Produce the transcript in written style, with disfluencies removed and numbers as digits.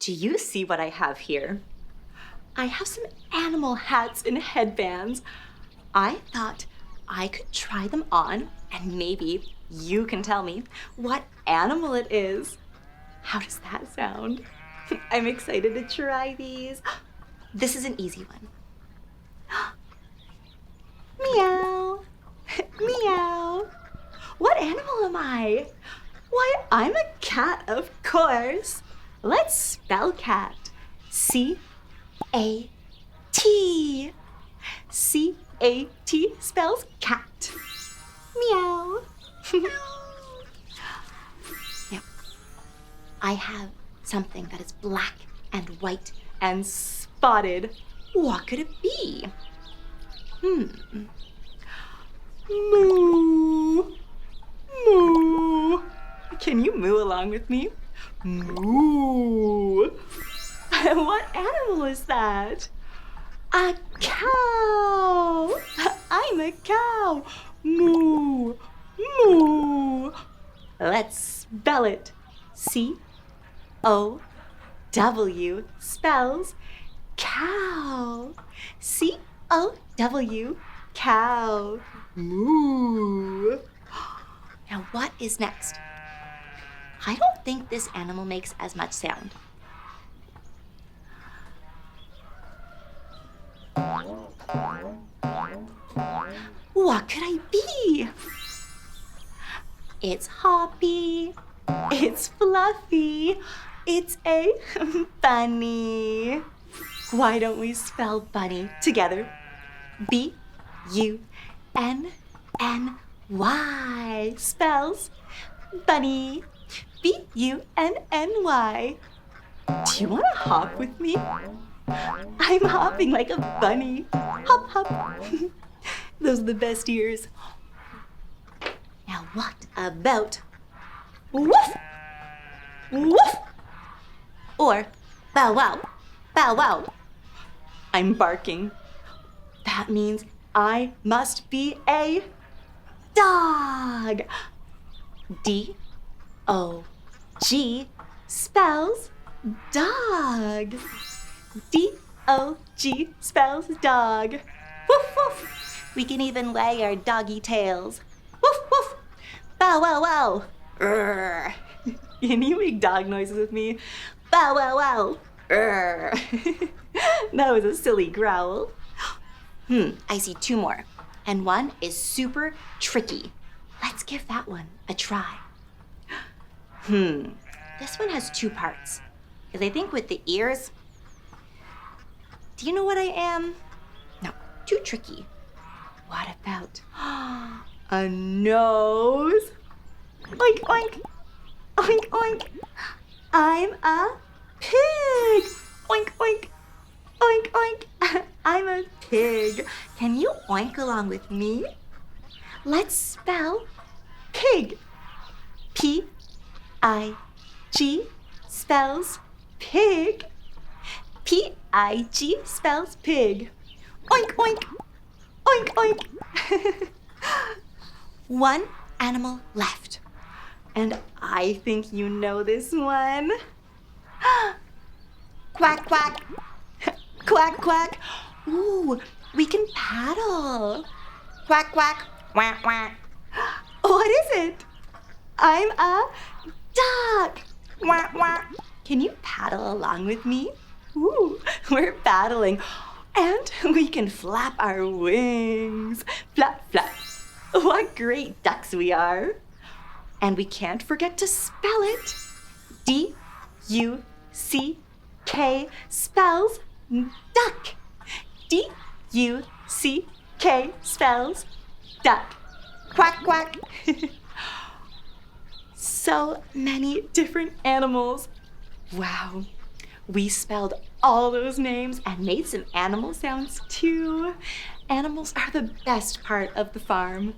Do you see what I have here? I have some animal hats and headbands. I thought I could try them on and maybe you can tell me what animal it is. How does that sound? I'm excited to try these. This is an easy one. Meow. Meow. What animal am I? Why, I'm a cat, of course. Let's spell cat. C-A-T. C-A-T spells cat. Meow. Now, I have something that is black and white and spotted. What could it be? Moo. Moo. Can you moo along with me? Moo. What animal is that? A cow. I'm a cow. Moo. Moo. Let's spell it. C-O-W spells cow. C-O-W, cow. Moo. Now what is next? I don't think this animal makes as much sound. What could I be? It's hoppy. It's fluffy. It's a bunny. Why don't we spell bunny together? B-U-N-N-Y spells bunny. B-U-N-N-Y. Do you want to hop with me? I'm hopping like a bunny. Hop, hop. Those are the best ears. Now what about woof? Woof. Or bow wow. Bow wow. I'm barking. That means I must be a dog. D-O-G spells dog. D-O-G spells dog. Woof, woof. We can even wag our doggy tails. Woof, woof. Bow, wow, wow. Urgh. Can you make dog noises with me? Bow, wow, wow. Urgh. That was a silly growl. I see two more. And one is super tricky. Let's give that one a try. This one has two parts. Because I think with the ears, do you know what I am? No, too tricky. What about a nose? Oink, oink. Oink, oink. I'm a pig. Oink, oink. Oink, oink. I'm a pig. Can you oink along with me? Let's spell pig. P-I-G spells pig. P-I-G spells pig. Oink, oink. Oink, oink. One animal left. And I think you know this one. Quack, quack. Quack, quack. Ooh, we can paddle. Quack, quack. Quack, quack. What is it? I'm a duck. Quack, quack. Can you paddle along with me? Ooh, we're paddling. And we can flap our wings. Flap, flap. What great ducks we are. And we can't forget to spell it. D-U-C-K spells duck. D-U-C-K spells duck. Quack, quack. So many different animals. Wow. We spelled all those names and made some animal sounds too. Animals are the best part of the farm.